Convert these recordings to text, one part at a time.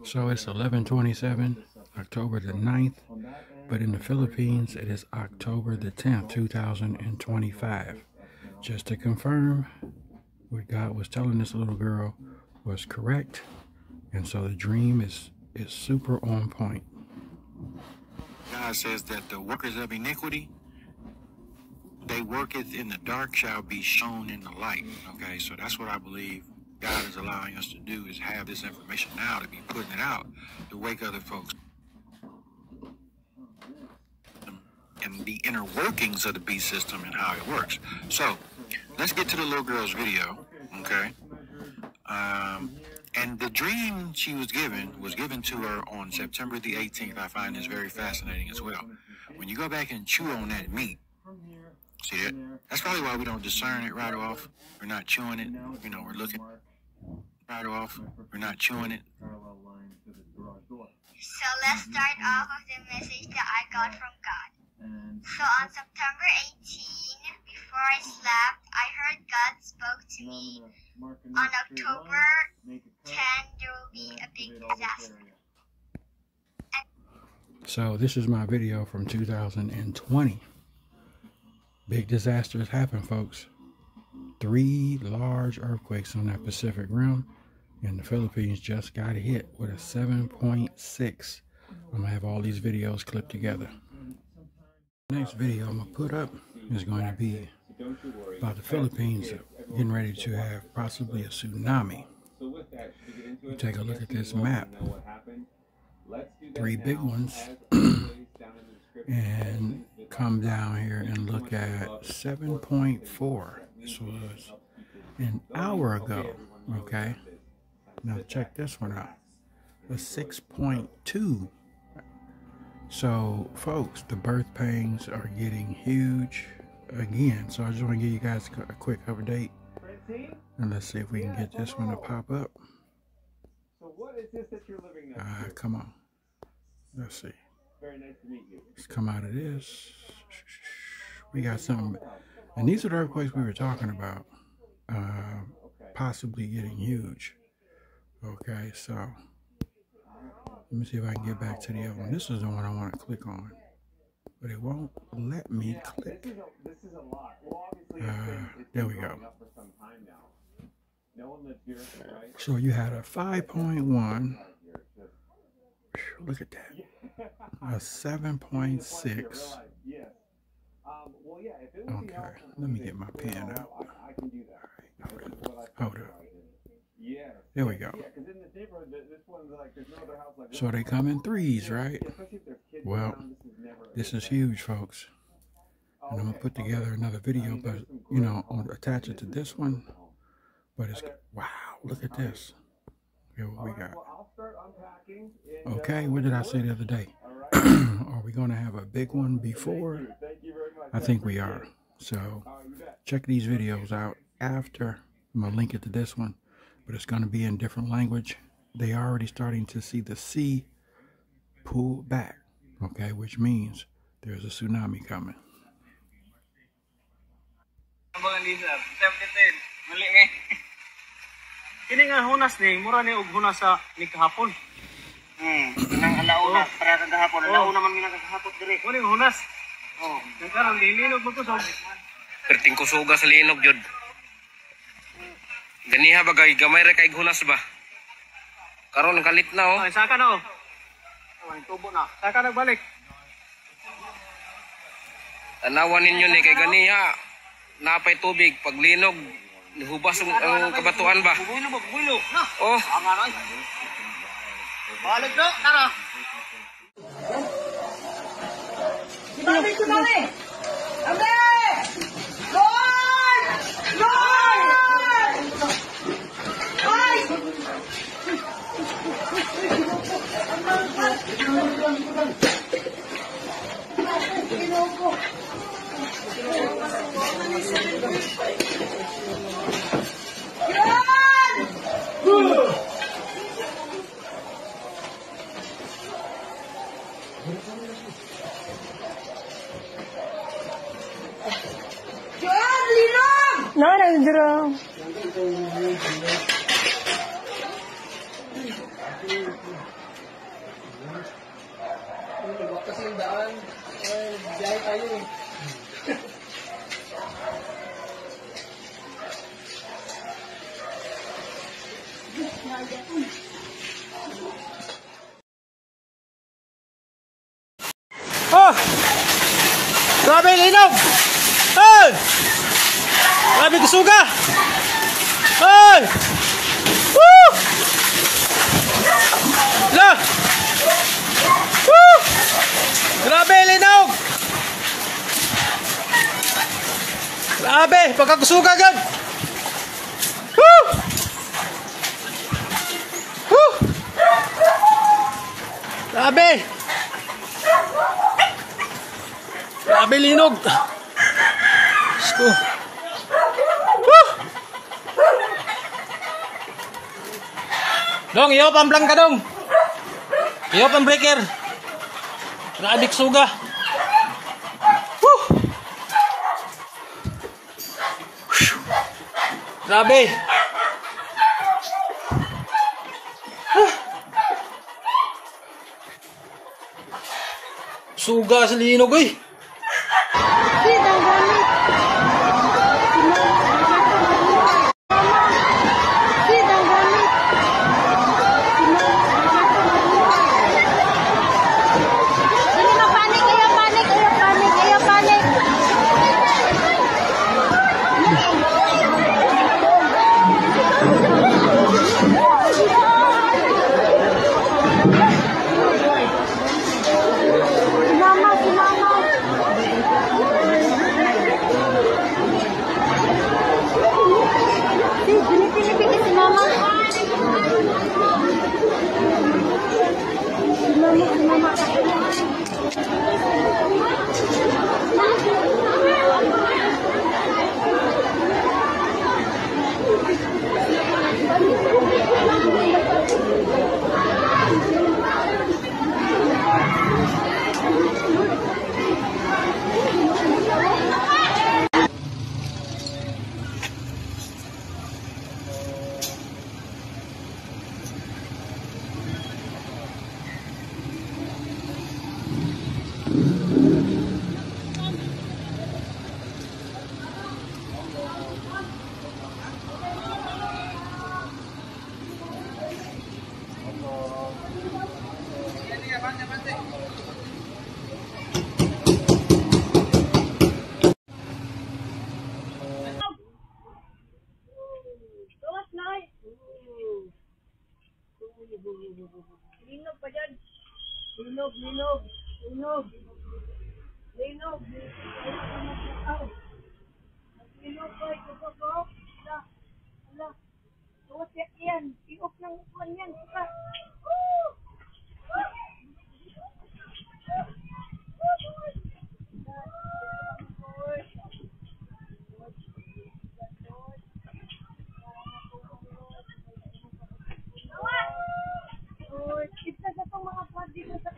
So it's 11/27, October the 9th, but in the Philippines it is October the 10th, 2025. Just to confirm, what God was telling this little girl was correct, and so the dream is super on point. God says that the workers of iniquity, they worketh in the dark shall be shown in the light. Okay, so that's what I believe God is allowing us to do, is have this information now, to be putting it out, to wake other folks and the inner workings of the beast system and how it works. So let's get to the little girl's video, okay? And the dream she was given to her on September the 18th. I find this very fascinating as well. When you go back and chew on that meat, see that? That's probably why we don't discern it right off. We're not chewing it. You know, we're looking right off. We're not chewing it. So let's start off with the message that I got from God. So on September 18, before I slept, I heard God spoke to me. On October 10, there will be a big disaster. So this is my video from 2020. Big disasters happen, folks. 3 large earthquakes on that Pacific Rim, and the Philippines just got hit with a 7.6. I'm gonna have all these videos clipped together. The next video I'm gonna put up is going to be about the Philippines getting ready to have possibly a tsunami. You take a look at this map. 3 big ones. And come down here and look at 7.4. This was an hour ago. Okay. Now check this one out. A 6.2. So, folks, the birth pains are getting huge again. So I just want to give you guys a quick update. And let's see if we can get this one to pop up. So what is this that you're living next to? Come on. Let's see. Very nice to meet you. Let's come out of this. We got something. And these are the earthquakes we were talking about. Possibly getting huge. Okay, so let me see if I can get back to the other one. This is the one I want to click on, but it won't let me click. This is a lot. Well, obviously, there we go. For some time now. No one lives here, right? So you had a 5.1. Look at that. A 7.6. Okay, let me get my pen out. I can do that. Hold up. There we go. So they come in 3s, right? Well, this is huge, folks. And I'm gonna put together another video, but you know, attach it to this one. But it's, wow, look at this. Here what we got. Okay, what did I say the other day? Are we gonna have a big one before? I think we are. So check these videos out after. I'm gonna link it to this one, but it's gonna be in different language. They are already starting to see the sea pull back, okay, which means there's a tsunami coming. Kini nga hunas ni, mura ni og hunas sa ni kahapon. Nang alauna para kagahapon. Alauna man mina kagahapon diri. Kuni hunas. Oh, nagkaroon linog mo to sa Perting kusuga sa linog jud. Ganiha bagay gamay ra kay hunas ba? Karon kalit na oh. Ay saka na oh. Ay tubo na. Saka nagbalik. Tanawan ninyo ni kay ganiha. Napay tubig pag linog hubas ang kabatuan ba? Bubulo na. Oh. Angaray. Balik na, tara. Tsunami! Abe! Lord! Lord! Ay! No, no, no. Oh! Grabe linog! Hey! Grabe kasuga! Hey! Woo! La! Woo! Grabe linog! Grabe! Pagkakusuga agad! Woo! Woo! Grabe! Grabe linog! Sko! Woo! Dong, iyo pang ka dong! Iyo pang breaker! Grabe kasuga! Woo! Grabe! Suga sa linog eh! Linog pa dyan. Linog, linog, linog. Linog. Linog pa, ito pa ko. Ala, ala. Tuwas yan. I-off ng upuan yan. Kita sa itong mga pwede sa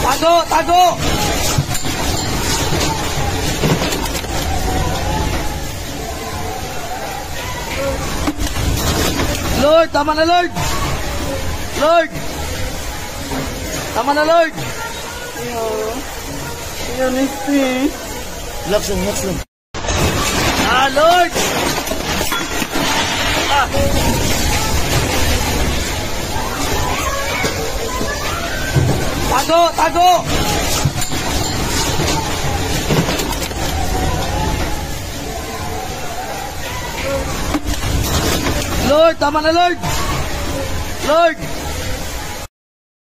Tago! Tago! Lord, tama na Lord! Lord! Tama na Lord! Yan eh. Relax lang. Ah, Lord! Ah! Tago! Lord, tama na Lord! Lord!